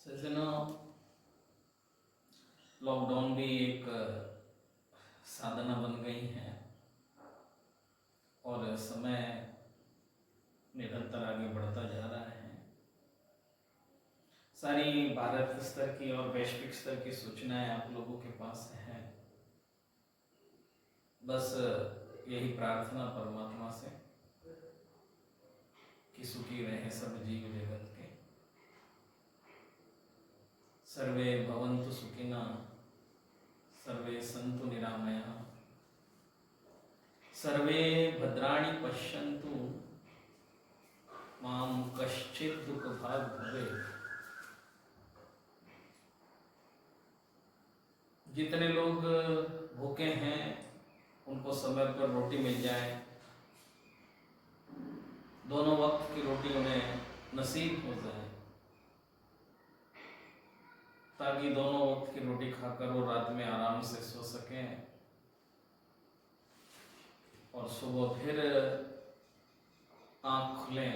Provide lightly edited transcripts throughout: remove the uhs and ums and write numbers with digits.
सज्जनों, लॉकडाउन भी एक साधना बन गई है और समय निरंतर आगे बढ़ता जा रहा है। सारी भारत स्तर की और वैश्विक स्तर की सूचनाएं आप लोगों के पास हैं। बस यही प्रार्थना परमात्मा से कि सुखी रहे सब जीव जगत के। सर्वे भवन्तु सुखिनः, सर्वे सन्तु निरामयाः, सर्वे भद्राणि पश्यन्तु मां कश्चित् दुःखभाग् भवेत्। जितने लोग भूखे हैं उनको समय पर रोटी मिल जाए, दोनों वक्त की रोटी उन्हें नसीब हो जाए, ताकि दोनों वक्त की रोटी खाकर वो रात में आराम से सो सकें और सुबह फिर आँख खुलें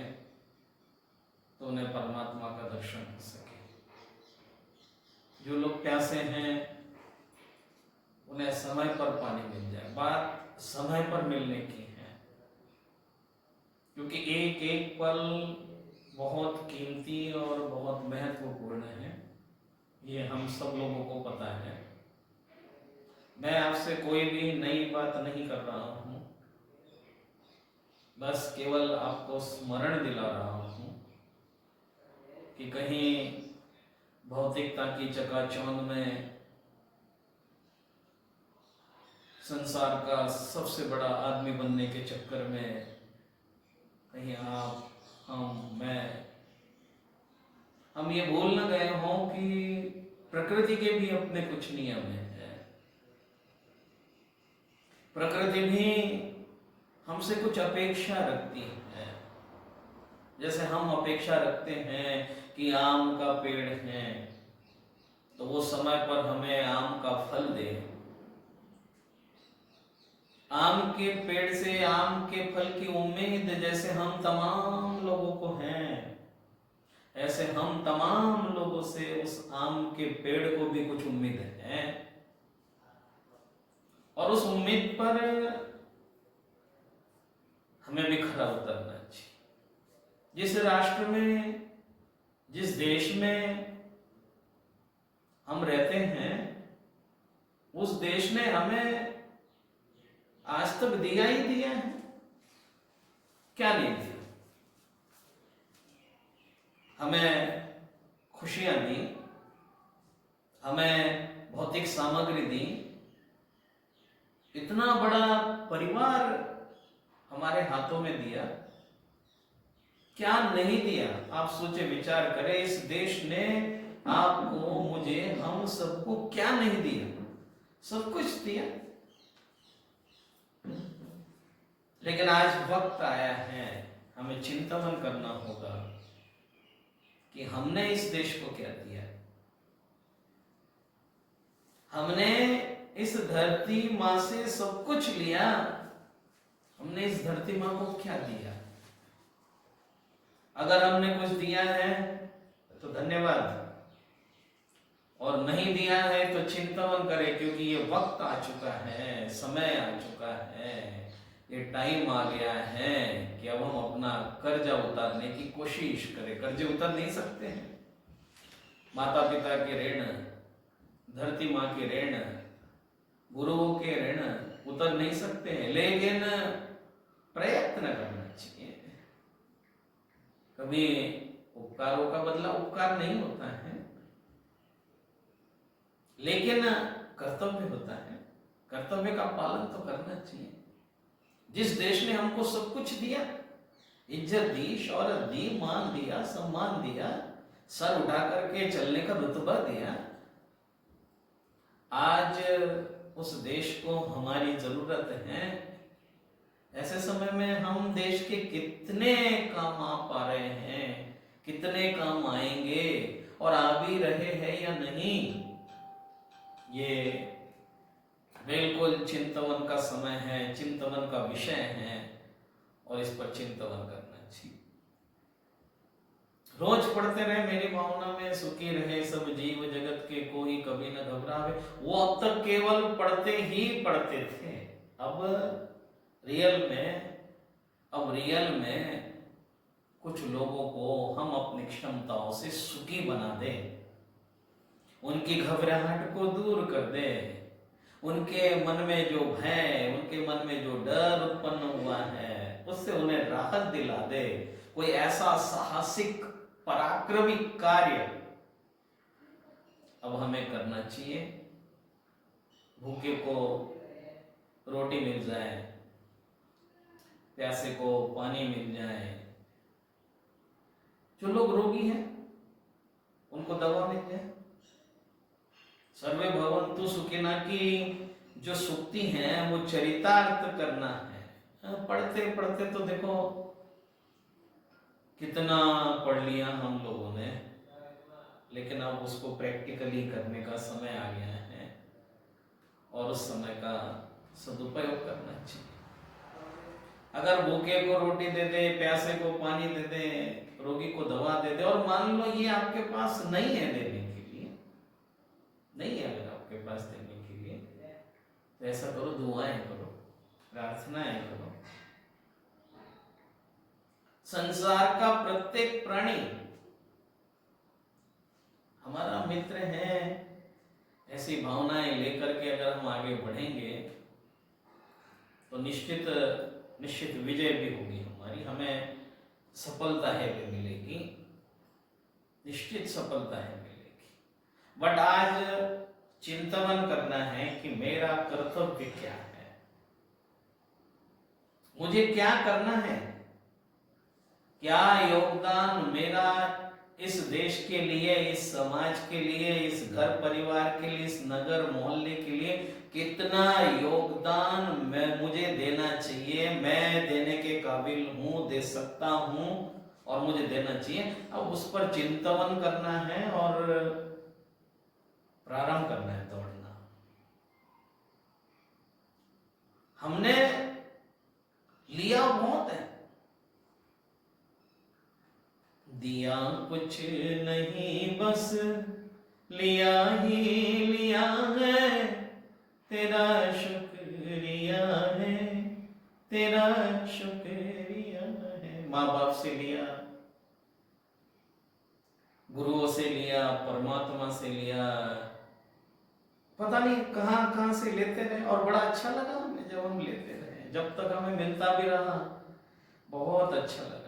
तो उन्हें परमात्मा का दर्शन हो सके। जो लोग प्यासे हैं उन्हें समय पर पानी मिल जाए। बात समय पर मिलने की है, क्योंकि एक एक पल बहुत कीमती और बहुत महत्वपूर्ण है। ये हम सब लोगों को पता है। मैं आपसे कोई भी नई बात नहीं कर रहा हूँ, बस केवल आपको स्मरण दिला रहा हूँ कि कहीं भौतिकता की चकाचौंध में संसार का सबसे बड़ा आदमी बनने के चक्कर में कहीं आप, हम ये भूल न गए हों कि प्रकृति के भी अपने कुछ नियम हैं। प्रकृति भी हमसे कुछ अपेक्षा रखती है। जैसे हम अपेक्षा रखते हैं कि आम का पेड़ है तो वो समय पर हमें आम का फल दे। आम के पेड़ से आम के फल की उम्मीद जैसे हम तमाम लोगों को हैं, ऐसे हम तमाम लोगों से उस आम के पेड़ को भी कुछ उम्मीद है। और उस उम्मीद पर हमें भी खरा उतरना चाहिए। जिस राष्ट्र में, जिस देश में हम रहते हैं, उस देश ने हमें आज तक दिया ही दिया है। क्या नहीं दिया? हमें खुशियां दी, हमें भौतिक सामग्री दी, इतना बड़ा परिवार हमारे हाथों में दिया। क्या नहीं दिया? आप सोचे विचार करें। इस देश ने आपको, मुझे, हम सबको क्या नहीं दिया? सब कुछ दिया। लेकिन आज वक्त आया है, हमें चिंतन करना होगा कि हमने इस देश को क्या दिया। हमने इस धरती माँ से सब कुछ लिया, हमने इस धरती माँ को क्या दिया? अगर हमने कुछ दिया है तो धन्यवाद, और नहीं दिया है तो चिंतन करें, क्योंकि ये वक्त आ चुका है, समय आ चुका है, ये टाइम आ गया है कि अब हम अपना कर्जा उतारने की कोशिश करें। कर्जे उतर नहीं सकते हैं। माता पिता के ऋण, धरती माँ के ऋण, गुरुओं के ऋण उतर नहीं सकते हैं, लेकिन प्रयत्न करना चाहिए। कभी उपकारों का बदला उपकार नहीं होता है, लेकिन कर्तव्य होता है। कर्तव्य का पालन तो करना चाहिए। जिस देश ने हमको सब कुछ दिया, इज्जत दी, शौहरत दी, मान दिया, सम्मान दिया, सर उठा करके चलने का रुतबा दिया, आज उस देश को हमारी जरूरत है। ऐसे समय में हम देश के कितने काम आ पा रहे हैं, कितने काम आएंगे और आ भी रहे हैं या नहीं, ये बिल्कुल चिंतन का समय है, चिंतन का विषय है, और इस पर चिंतन करना चाहिए। रोज पढ़ते रहे, मेरी भावना में सुखी रहे सब जीव जगत के, कोई कभी न घबरावे। वो अब तक केवल पढ़ते ही पढ़ते थे। अब रियल में कुछ लोगों को हम अपनी क्षमताओं से सुखी बना दें, उनकी घबराहट को दूर कर दें, उनके मन में जो भय, उनके मन में जो डर उत्पन्न हुआ है उससे उन्हें राहत दिला दे। कोई ऐसा साहसिक पराक्रमी कार्य अब हमें करना चाहिए। भूखे को रोटी मिल जाए, प्यासे को पानी मिल जाए, जो लोग रोगी हैं उनको दवा मिल जाए। सर्वे भवन्तु सुखिनः की जो सुक्ति है वो चरितार्थ करना है। पढ़ते पढ़ते तो देखो कितना पढ़ लिया हम लोगों ने, लेकिन अब उसको प्रैक्टिकली करने का समय आ गया है और उस समय का सदुपयोग करना चाहिए। अगर भूखे को रोटी दे दे, प्यासे को पानी दे दे, रोगी को दवा दे दे, और मान लो ये आपके पास नहीं है देने के लिए, नहीं है अगर आपके पास देने के लिए, तो ऐसा करो, दुआएं करो, प्रार्थनाएं करो। संसार का प्रत्येक प्राणी हमारा मित्र है। ऐसी भावनाएं लेकर के अगर हम आगे बढ़ेंगे तो निश्चित विजय भी होगी हमारी, हमें सफलता है भी मिलेगी, निश्चित सफलता है मिलेगी। बट आज चिंतन करना है कि मेरा कर्तव्य क्या है, मुझे क्या करना है, क्या योगदान मेरा इस देश के लिए, इस समाज के लिए, इस घर परिवार के लिए, इस नगर मोहल्ले के लिए कितना योगदान मुझे देना चाहिए, मैं देने के काबिल हूं, दे सकता हूं और मुझे देना चाहिए। अब उस पर चिंतन करना है और प्रारंभ करना है दौड़ना। हमने लिया बहुत है, दिया कुछ नहीं बस लिया ही लिया है, तेरा शुक्रिया है, तेरा शुक्रिया है। माँ बाप से लिया, गुरुओं से लिया, परमात्मा से लिया, पता नहीं कहां कहां से लेते रहे और बड़ा अच्छा लगा हमें जब हम लेते रहे, जब तक हमें मिलता भी रहा बहुत अच्छा लगा।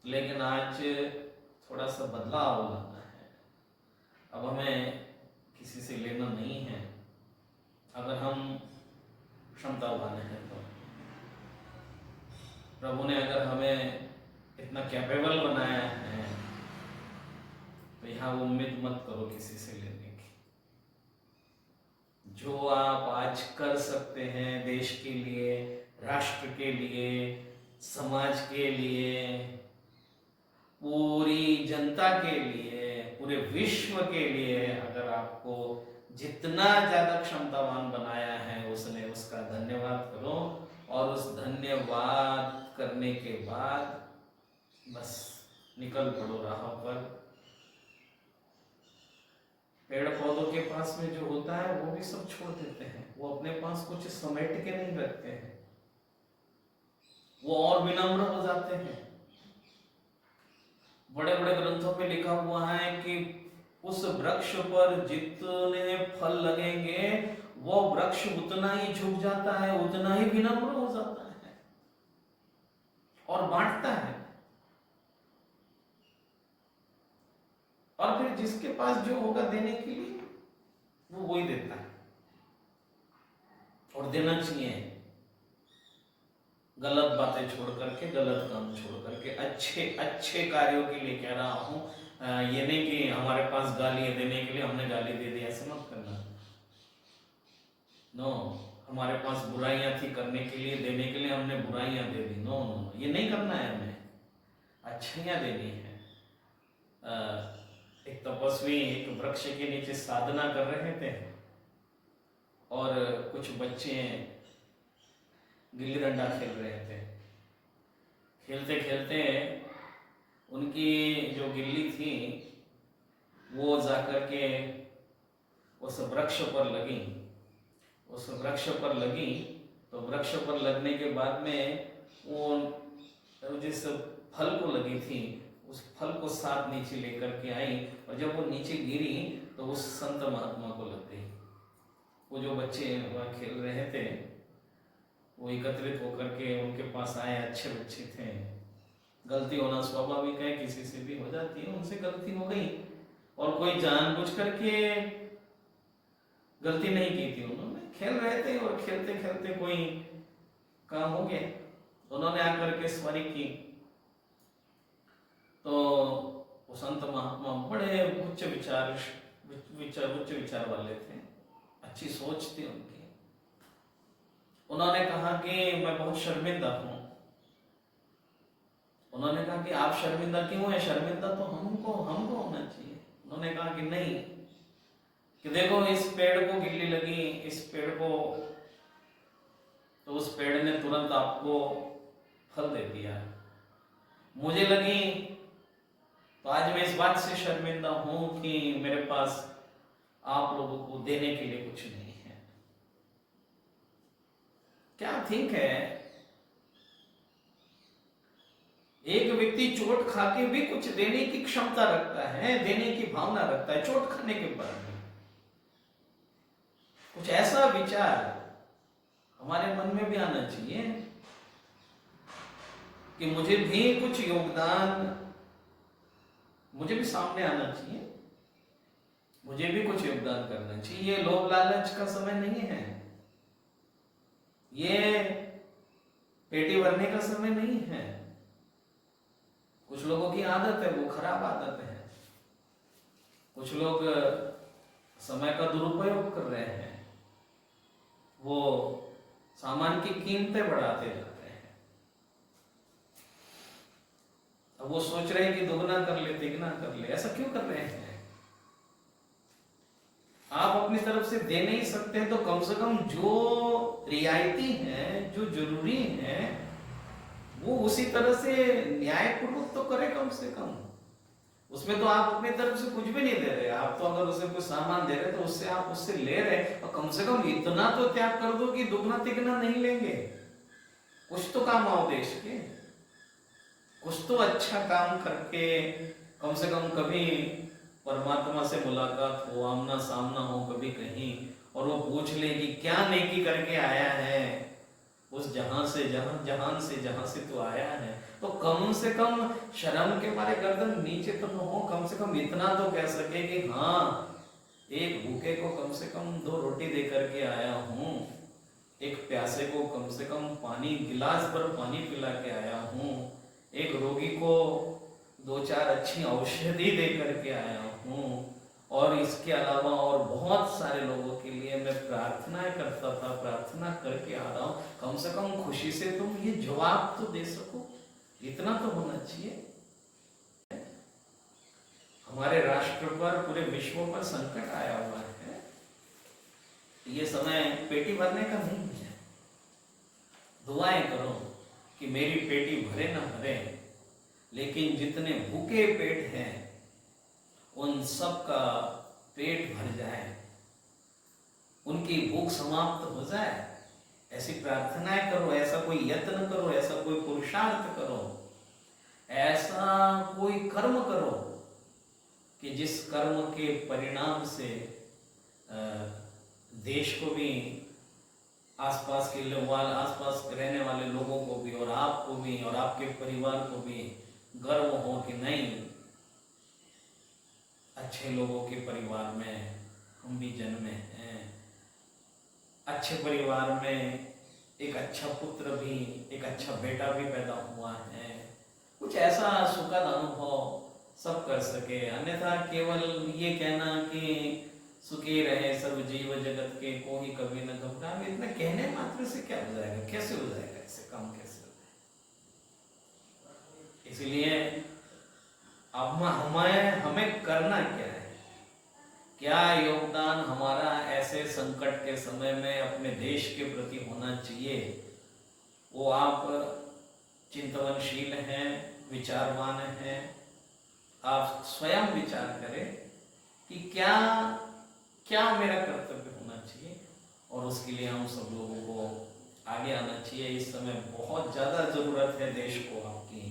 लेकिन आज थोड़ा सा बदलाव लाना है। अब हमें किसी से लेना नहीं है, अगर हम क्षमतावान हैं तो। प्रभु ने अगर हमें इतना कैपेबल बनाया है तो यहाँ उम्मीद मत करो किसी से लेने की। जो आप आज कर सकते हैं देश के लिए, राष्ट्र के लिए, समाज के लिए, पूरी जनता के लिए, पूरे विश्व के लिए, अगर आपको जितना ज्यादा क्षमतावान बनाया है उसने, उसका धन्यवाद करो। और उस धन्यवाद करने के बाद बस निकल पड़ो राह पर। पेड़ पौधों के पास में जो होता है वो भी सब छोड़ देते हैं, वो अपने पास कुछ समेट के नहीं रखते हैं, वो और विनम्र हो जाते हैं। बड़े बड़े ग्रंथों में लिखा हुआ है कि उस वृक्ष पर जितने फल लगेंगे वो वृक्ष उतना ही झुक जाता है, उतना ही विनम्र हो जाता है और बांटता है। और फिर जिसके पास जो होगा देने के लिए वो वही देता है और देना चाहिए। गलत बातें छोड़ करके, गलत काम छोड़ करके अच्छे अच्छे कार्यों के लिए कह रहा हूं। ये नहीं कि हमारे पास गाली देने के लिए हमने गाली दे दी, ऐसा मत करना। नो, हमारे पास बुराइयां थी करने के लिए, देने के लिए हमने बुराइयां दे दी। नो नो नो, ये नहीं करना है, हमें अच्छाइयां देनी है। एक तपस्वी एक वृक्ष के नीचे साधना कर रहे थे और कुछ बच्चे गिल्ली डंडा खेल रहे थे। खेलते खेलते उनकी जो गिल्ली थी वो जाकर के उस वृक्ष पर लगी। उस वृक्ष पर लगी तो वृक्ष पर लगने के बाद में वो जिस फल को लगी थी उस फल को साथ नीचे लेकर के आई, और जब वो नीचे गिरी तो उस संत महात्मा को लग गई। वो जो बच्चे वहाँ खेल रहे थे वो एकत्रित होकर के उनके पास आए, अच्छे बच्चे थे। गलती होना स्वाभाविक है, किसी से भी हो जाती है, उनसे गलती हो गई और कोई जानबूझ करके गलती नहीं की थी। उन्होंने खेल रहे थे और खेलते खेलते कोई काम हो गया, उन्होंने आकर के स्वारी की। तो वो संत महात्मा बड़े उच्च विचार वाले थे, अच्छी सोच थी उनकी। उन्होंने कहा कि मैं बहुत शर्मिंदा हूं। उन्होंने कहा कि आप शर्मिंदा क्यों हैं? शर्मिंदा तो हमको होना चाहिए। उन्होंने कहा कि नहीं, कि देखो इस पेड़ को गिल्ली लगी, इस पेड़ को, तो उस पेड़ ने तुरंत आपको फल दे दिया। मुझे लगी तो आज मैं इस बात से शर्मिंदा हूं कि मेरे पास आप लोगों को देने के लिए कुछ नहीं है। क्या थिंक है, एक व्यक्ति चोट खा के भी कुछ देने की क्षमता रखता है, देने की भावना रखता है, चोट खाने के बाद भी कुछ ऐसा विचार हमारे मन में भी आना चाहिए कि मुझे भी कुछ योगदान, मुझे भी सामने आना चाहिए, मुझे भी कुछ योगदान करना चाहिए। ये लोभ लालच का समय नहीं है, ये पेटी भरने का समय नहीं है। कुछ लोगों की आदत है, वो खराब आदत है। कुछ लोग समय का दुरुपयोग कर रहे हैं, वो सामान की कीमतें बढ़ाते जाते हैं। अब वो सोच रहे हैं कि दुगना कर ले, तिगना कर ले। ऐसा क्यों कर रहे हैं? आप अपनी तरफ से दे नहीं सकते हैं तो कम से कम जो रियायती है, जो जरूरी है, वो उसी तरह से न्यायपूर्वक तो करे कम से कम। उसमें तो आप अपनी तरफ से कुछ भी नहीं दे रहे। आप तो अगर उसे कोई सामान दे रहे तो उससे आप उससे ले रहे, और कम से कम इतना तो त्याग कर दो कि दुगना तिगना नहीं लेंगे। कुछ तो काम आओ देश के, कुछ तो अच्छा काम करके कम से कम कभी परमात्मा से मुलाकात हो, आमना सामना हो कभी कहीं, और वो पूछ ले कि क्या नेकी करके आया है उस जहां से जहां से तू आया है। तो कम से कम शर्म के मारे गर्दन नीचे तो न हो, कम से कम इतना तो कह सके कि हाँ, एक भूखे को कम से कम 2 रोटी दे करके आया हूँ, एक प्यासे को कम से कम पानी, गिलास भर पानी पिला के आया हूँ, एक रोगी को 2-4 अच्छी औषधि दे करके आया हूँ, और इसके अलावा और बहुत सारे लोगों के लिए मैं प्रार्थना करता था, प्रार्थना करके आ रहा हूँ। कम से कम खुशी से तुम ये जवाब तो दे सको, इतना तो होना चाहिए। हमारे राष्ट्र पर, पूरे विश्व पर संकट आया हुआ है। ये समय पेटी भरने का नहीं है। दुआएं करो कि मेरी पेटी भरे ना भरे, लेकिन जितने भूखे पेट हैं उन सब का पेट भर जाए, उनकी भूख समाप्त हो जाए, ऐसी प्रार्थनाएं करो, ऐसा कोई यत्न करो, ऐसा कोई पुरुषार्थ करो, ऐसा कोई कर्म करो कि जिस कर्म के परिणाम से देश को भी, आसपास के लोग, आसपास रहने वाले लोगों को भी, और आपको भी, और आपके परिवार को भी गर्व हो कि नहीं, अच्छे लोगों के परिवार में हम भी जन्मे हैं, अच्छे परिवार में एक अच्छा पुत्र भी, एक अच्छा बेटा भी पैदा हुआ है। कुछ ऐसा सुखद अनुभव सब कर सके। अन्यथा केवल ये कहना कि सुखी रहे सब जीव जगत के, कोई कभी न घबराए, इतना कहने मात्र से क्या हो जाएगा? कैसे हो जाएगा? ऐसे काम कैसे हो जाएगा? इसलिए अब हमें करना क्या है? क्या योगदान हमारा ऐसे संकट के समय में अपने देश के प्रति होना चाहिए? वो आप चिंतनशील हैं, विचारवान हैं, आप स्वयं विचार करें कि क्या क्या मेरा कर्तव्य होना चाहिए, और उसके लिए हम सब लोगों को आगे आना चाहिए। इस समय बहुत ज़्यादा ज़रूरत है देश को आपकी,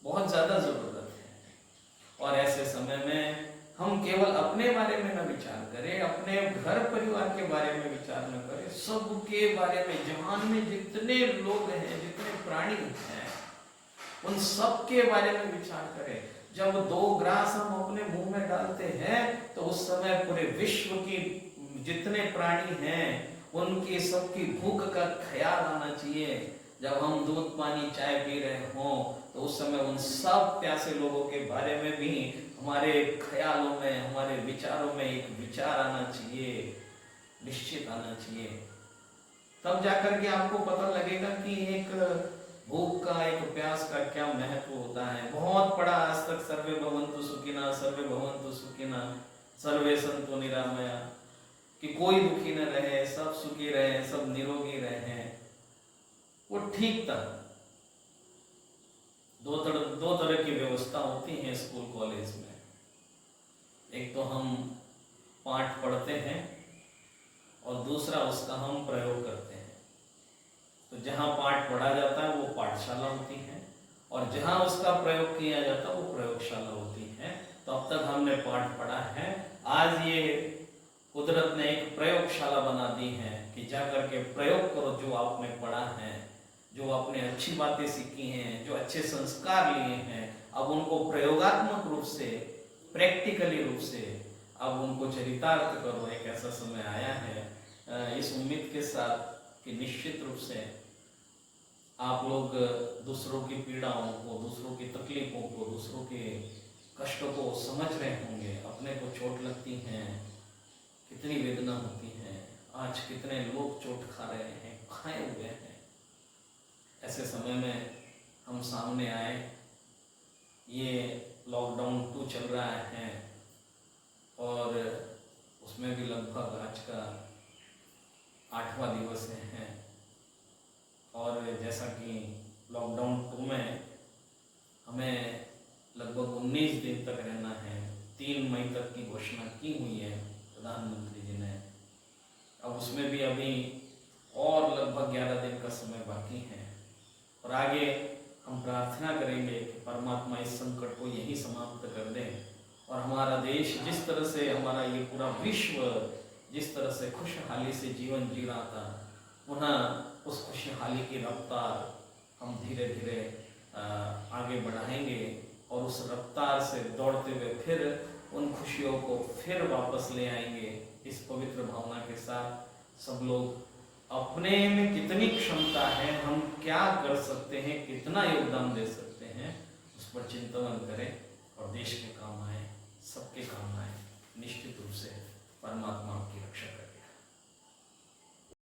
बहुत ज़्यादा ज़रूरत है। और ऐसे समय में हम केवल अपने बारे में न विचार करें, अपने घर परिवार के बारे में विचार न करें, सबके बारे में, जहान में जितने लोग हैं, जितने प्राणी हैं, उन सब के बारे में विचार करें। जब 2 ग्रास हम अपने मुंह में डालते हैं तो उस समय पूरे विश्व की जितने प्राणी हैं उनकी सबकी भूख का ख्याल आना चाहिए। जब हम दूध पानी चाय पी रहे हों तो उस समय उन सब प्यासे लोगों के बारे में भी हमारे ख्यालों में, हमारे विचारों में एक विचार आना चाहिए, निश्चित आना चाहिए। तब जाकर के आपको पता लगेगा कि एक भूख का, एक प्यास का क्या महत्व होता है। बहुत पढ़ा आज तक, सर्वे भवन्तु सुखिनः, सर्वे भवन्तु सुखिनः, सर्वे सन्तु निरामया, कि कोई दुखी न रहे, सब सुखी रहे, सब निरोगी रहे। वो ठीक था। दो तरह की व्यवस्था होती है स्कूल कॉलेज में। एक तो हम पाठ पढ़ते हैं और दूसरा उसका हम प्रयोग करते हैं। तो जहाँ पाठ पढ़ा जाता है वो पाठशाला होती है, और जहाँ उसका प्रयोग किया जाता है वो प्रयोगशाला होती है। तो अब तक हमने पाठ पढ़ा है, आज ये कुदरत ने एक प्रयोगशाला बना दी है कि जाकर के प्रयोग करो जो आपने पढ़ा है, जो आपने अच्छी बातें सीखी हैं, जो अच्छे संस्कार लिए हैं, अब उनको प्रयोगात्मक रूप से, प्रैक्टिकली रूप से अब उनको चरितार्थ करो। एक ऐसा समय आया है, इस उम्मीद के साथ कि निश्चित रूप से आप लोग दूसरों की पीड़ाओं को, दूसरों की तकलीफों को, दूसरों के कष्टों को समझ रहे होंगे। अपने को चोट लगती है, कितनी वेदना होती है, आज कितने लोग चोट खा रहे हैं, खाए हुए हैं। ऐसे समय में हम सामने आए, ये लॉकडाउन 2 चल रहा है और उसमें भी लगभग आज का 8वां दिवस है। और जैसा कि लॉकडाउन 2 में हमें लगभग 19 दिन तक रहना है, 3 मई तक की घोषणा की हुई है प्रधानमंत्री जी ने। अब उसमें भी अभी और लगभग 11 दिन का समय बाकी है, और आगे हम प्रार्थना करेंगे कि परमात्मा इस संकट को यही समाप्त कर दे, और हमारा देश जिस तरह से, हमारा ये पूरा विश्व जिस तरह से खुशहाली से जीवन जी रहा था, पुनः उस खुशहाली की रफ्तार हम धीरे धीरे आगे बढ़ाएंगे, और उस रफ्तार से दौड़ते हुए फिर उन खुशियों को फिर वापस ले आएंगे। इस पवित्र भावना के साथ सब लोग अपने में कितनी क्षमता है, हम क्या कर सकते हैं, कितना योगदान दे सकते हैं, उस पर चिंतन करें और देश के काम आए, सबके काम आए। निश्चित रूप से परमात्मा आपकी रक्षा करें।